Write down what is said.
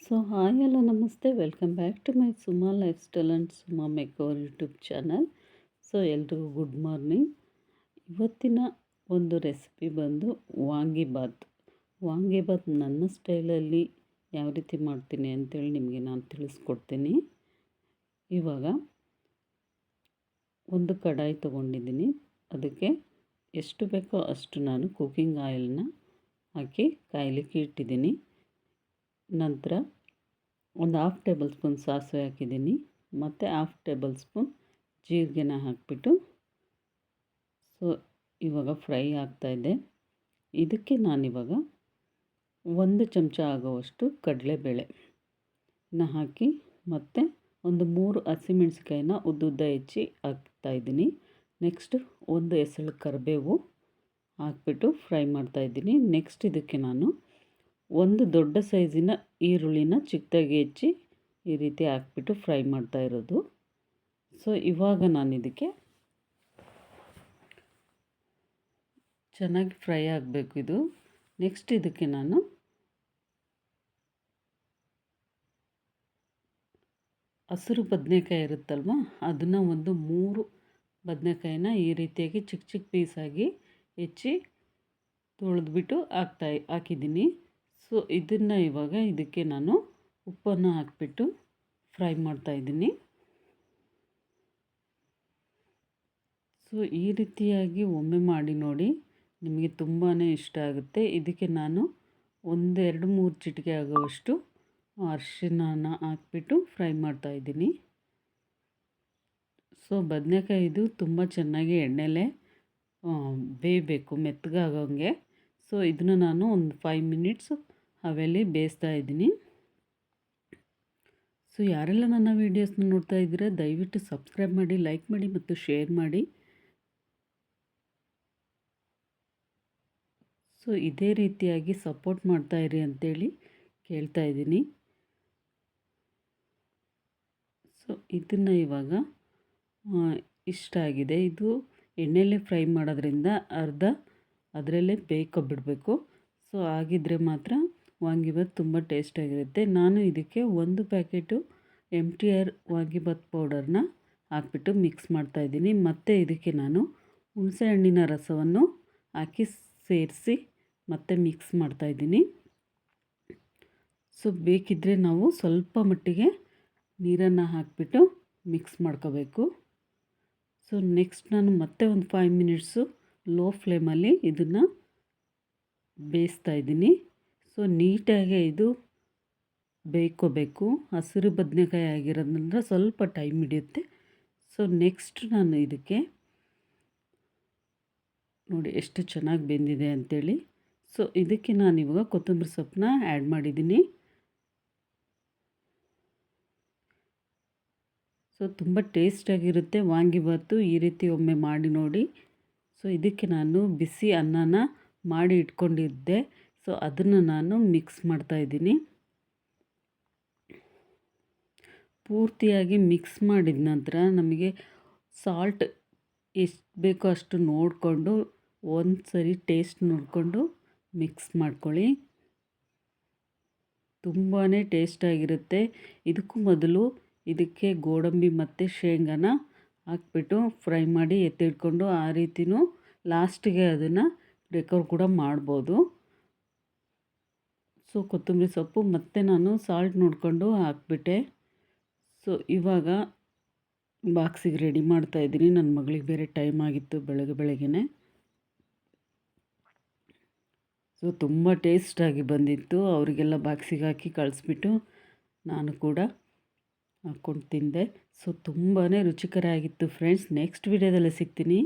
So hi ಎಲ್ಲ ನಮಸ್ತೆ, welcome back to my Suma lifestyle and Suma makeover YouTube channel. So ಎಲ್ರಿಗೂ good morning. ಇವತ್ತಿನ ಒಂದು ರೆಸಿಪಿ ಬಂದು ವಾಂಗಿಬಾತ್. ವಾಂಗಿಬಾತ್ ನನ್ನ ಸ್ಟೈಲಲ್ಲಿ ಯಾವ ರೀತಿ ಮಾಡ್ತೀನಿ ಅಂತೇಳಿ ನಿಮಗೆ ನಾನು ತಿಳಿಸ್ಕೊಡ್ತೀನಿ. ಇವಾಗ ಒಂದು ಕಡಾಯಿ ತೊಗೊಂಡಿದ್ದೀನಿ. ಅದಕ್ಕೆ ಎಷ್ಟು ಬೇಕೋ ಅಷ್ಟು ನಾನು ಕುಕ್ಕಿಂಗ್ ಆಯಿಲ್ನ ಹಾಕಿ ಕಾಯಲಿಕ್ಕೆ ಇಟ್ಟಿದ್ದೀನಿ. ನಂತರ ಒಂದು ಹಾಫ್ ಟೇಬಲ್ ಸ್ಪೂನ್ ಸಾಸಿವೆ ಹಾಕಿದ್ದೀನಿ ಮತ್ತು ಹಾಫ್ ಟೇಬಲ್ ಸ್ಪೂನ್ ಜೀರಿಗೆನ ಹಾಕಿಬಿಟ್ಟು ಸೊ ಇವಾಗ ಫ್ರೈ ಆಗ್ತಾಯಿದೆ. ಇದಕ್ಕೆ ನಾನಿವಾಗ 1 ಚಮಚ ಆಗುವಷ್ಟು ಕಡಲೆಬೇಳೆನ ಹಾಕಿ ಮತ್ತು ಒಂದು 3 ಹಸಿಮೆಣಸಿಕಾಯಿನ ಉದ್ದುದ್ದ ಹೆಚ್ಚಿ ಹಾಕ್ತಾಯಿದ್ದೀನಿ. ನೆಕ್ಸ್ಟ್ ಒಂದು ಎಸಳು ಕರಿಬೇವು ಹಾಕ್ಬಿಟ್ಟು ಫ್ರೈ ಮಾಡ್ತಾಯಿದ್ದೀನಿ. ನೆಕ್ಸ್ಟ್ ಇದಕ್ಕೆ ನಾನು ಒಂದು ದೊಡ್ಡ ಸೈಜಿನ ಈರುಳ್ಳಿನ ಚಿಕ್ಕದಾಗಿ ಹೆಚ್ಚಿ ಈ ರೀತಿ ಹಾಕ್ಬಿಟ್ಟು ಫ್ರೈ ಮಾಡ್ತಾ ಇರೋದು. ಸೊ ಇವಾಗ ನಾನು ಇದಕ್ಕೆ ಚೆನ್ನಾಗಿ ಫ್ರೈ ಆಗಬೇಕು ಇದು. ನೆಕ್ಸ್ಟ್ ಇದಕ್ಕೆ ನಾನು ಹಸಿರು ಬದನೆಕಾಯಿ ಇರುತ್ತಲ್ವ, ಅದನ್ನು ಒಂದು 3 ಬದನೆಕಾಯಿನ ಈ ರೀತಿಯಾಗಿ ಚಿಕ್ಕ ಚಿಕ್ಕ ಪೀಸಾಗಿ ಹೆಚ್ಚಿ ತೊಳೆದ್ಬಿಟ್ಟು ಹಾಕಿದ್ದೀನಿ. ಸೊ ಇದನ್ನು ಇವಾಗ ಇದಕ್ಕೆ ನಾನು ಉಪ್ಪನ್ನು ಹಾಕಿಬಿಟ್ಟು ಫ್ರೈ ಮಾಡ್ತಾಯಿದ್ದೀನಿ. ಸೊ ಈ ರೀತಿಯಾಗಿ ಒಮ್ಮೆ ಮಾಡಿ ನೋಡಿ, ನಿಮಗೆ ತುಂಬಾ ಇಷ್ಟ ಆಗುತ್ತೆ. ಇದಕ್ಕೆ ನಾನು 1-2-3 ಚಿಟಿಕೆ ಆಗುವಷ್ಟು ಅರಿಶಿನ ಹಾಕ್ಬಿಟ್ಟು ಫ್ರೈ ಮಾಡ್ತಾಯಿದ್ದೀನಿ. ಸೊ ಬದನೆಕಾಯಿ ಇದು ತುಂಬ ಚೆನ್ನಾಗಿ ಎಣ್ಣೆಲೇ ಬೇಯಬೇಕು, ಮೆತ್ತಗಾಗೋಂಗೆ. ಸೊ ಇದನ್ನು ನಾನು ಒಂದು 5 ಮಿನಿಟ್ಸು ಅವೆಲ್ಲಿ ಬೇಯಿಸ್ತಾ ಇದ್ದೀನಿ. ಸೊ ಯಾರೆಲ್ಲ ನನ್ನ ವೀಡಿಯೋಸ್ನ ನೋಡ್ತಾ ಇದ್ದೀರಾ ದಯವಿಟ್ಟು ಸಬ್ಸ್ಕ್ರೈಬ್ ಮಾಡಿ, ಲೈಕ್ ಮಾಡಿ ಮತ್ತು ಶೇರ್ ಮಾಡಿ. ಸೊ ಇದೇ ರೀತಿಯಾಗಿ ಸಪೋರ್ಟ್ ಮಾಡ್ತಾಯಿರಿ ಅಂತೇಳಿ ಕೇಳ್ತಾ ಇದ್ದೀನಿ. ಸೊ ಇದನ್ನು ಇವಾಗ ಇಷ್ಟ ಆಗಿದೆ. ಇದು ಎಣ್ಣೆಯಲ್ಲೇ ಫ್ರೈ ಮಾಡೋದ್ರಿಂದ ಅರ್ಧ ಅದರಲ್ಲೇ ಬೇಯ್ಕೊಬಿಡಬೇಕು. ಸೊ ಆಗಿದ್ದರೆ ಮಾತ್ರ ವಾಂಗಿಬಾತ್ ತುಂಬ ಟೇಸ್ಟಾಗಿರುತ್ತೆ. ನಾನು ಇದಕ್ಕೆ 1 ಪ್ಯಾಕೆಟು MTR ವಾಂಗಿಬಾತ್ ಪೌಡರ್ನ ಹಾಕ್ಬಿಟ್ಟು ಮಿಕ್ಸ್ ಮಾಡ್ತಾಯಿದ್ದೀನಿ. ಮತ್ತು ಇದಕ್ಕೆ ನಾನು ಹುಣಸೆ ಹಣ್ಣಿನ ರಸವನ್ನು ಹಾಕಿ ಸೇರಿಸಿ ಮತ್ತೆ ಮಿಕ್ಸ್ ಮಾಡ್ತಾಯಿದ್ದೀನಿ. ಸೊ ಬೇಕಿದ್ದರೆ ನಾವು ಸ್ವಲ್ಪ ಮಟ್ಟಿಗೆ ನೀರನ್ನು ಹಾಕಿಬಿಟ್ಟು ಮಿಕ್ಸ್ ಮಾಡ್ಕೋಬೇಕು. ಸೊ ನೆಕ್ಸ್ಟ್ ನಾನು ಮತ್ತೆ ಒಂದು 5 ಮಿನಿಟ್ಸು ಲೋ ಫ್ಲೇಮಲ್ಲಿ ಇದನ್ನು ಬೇಯಿಸ್ತಾ ಇದ್ದೀನಿ. ಸೊ ನೀಟಾಗಿ ಇದು ಬೇಯ್ಕೋಬೇಕು. ಹಸಿರು ಬದನೆಕಾಯಿ ಆಗಿರೋದ್ರಿಂದ ಸ್ವಲ್ಪ ಟೈಮ್ ಹಿಡಿಯುತ್ತೆ. ಸೊ ನೆಕ್ಸ್ಟ್ ನಾನು ಇದಕ್ಕೆ ನೋಡಿ ಎಷ್ಟು ಚೆನ್ನಾಗಿ ಬೆಂದಿದೆ ಅಂಥೇಳಿ. ಸೊ ಇದಕ್ಕೆ ನಾನಿವಾಗ ಕೊತ್ತಂಬರಿ ಸೊಪ್ಪನ್ನ ಆ್ಯಡ್ ಮಾಡಿದ್ದೀನಿ. ಸೊ ತುಂಬ ಟೇಸ್ಟಾಗಿರುತ್ತೆ ವಾಂಗಿಬಾತು. ಈ ರೀತಿ ಒಮ್ಮೆ ಮಾಡಿ ನೋಡಿ. ಸೊ ಇದಕ್ಕೆ ನಾನು ಬಿಸಿ ಅನ್ನನ ಮಾಡಿ ಇಟ್ಕೊಂಡಿದ್ದೆ. ಸೊ ಅದನ್ನು ನಾನು ಮಿಕ್ಸ್ ಮಾಡ್ತಾಯಿದ್ದೀನಿ. ಪೂರ್ತಿಯಾಗಿ ಮಿಕ್ಸ್ ಮಾಡಿದ ನಂತರ ನಮಗೆ ಸಾಲ್ಟ್ ಎಷ್ಟು ಬೇಕೋ ಅಷ್ಟು ನೋಡಿಕೊಂಡು ಒಂದು ಸರಿ ಟೇಸ್ಟ್ ನೋಡಿಕೊಂಡು ಮಿಕ್ಸ್ ಮಾಡ್ಕೊಳ್ಳಿ. ತುಂಬಾ ಟೇಸ್ಟಾಗಿರುತ್ತೆ. ಇದಕ್ಕೂ ಮೊದಲು ಇದಕ್ಕೆ ಗೋಡಂಬಿ ಮತ್ತು ಶೇಂಗಾನ ಹಾಕ್ಬಿಟ್ಟು ಫ್ರೈ ಮಾಡಿ ಎತ್ತಿಟ್ಕೊಂಡು ಆ ರೀತಿಯೂ ಲಾಸ್ಟಿಗೆ ಅದನ್ನು ಡೆಕೋರ್ ಕೂಡ ಮಾಡ್ಬೋದು. ಸೊ ಕೊತ್ತಂಬರಿ ಸೊಪ್ಪು ಮತ್ತು ನಾನು ಸಾಲ್ಟ್ ನೋಡಿಕೊಂಡು ಹಾಕ್ಬಿಟ್ಟೆ. ಸೊ ಇವಾಗ ಬಾಕ್ಸಿಗೆ ರೆಡಿ ಮಾಡ್ತಾಯಿದ್ದೀನಿ. ನನ್ನ ಮಗಳಿಗೆ ಬೇರೆ ಟೈಮ್ ಆಗಿತ್ತು ಬೆಳಗ್ಗೆನೇ. ಸೊ ತುಂಬ ಟೇಸ್ಟಾಗಿ ಬಂದಿತ್ತು. ಅವರಿಗೆಲ್ಲ ಬಾಕ್ಸಿಗೆ ಹಾಕಿ ಕಳಿಸ್ಬಿಟ್ಟು ನಾನು ಕೂಡ ಹಾಕ್ಕೊಂಡು ತಿಂದೆ. ಸೊ ತುಂಬಾ ರುಚಿಕರ ಆಗಿತ್ತು ಫ್ರೆಂಡ್ಸ್. ನೆಕ್ಸ್ಟ್ ವಿಡಿಯೋದಲ್ಲಿ ಸಿಗ್ತೀನಿ.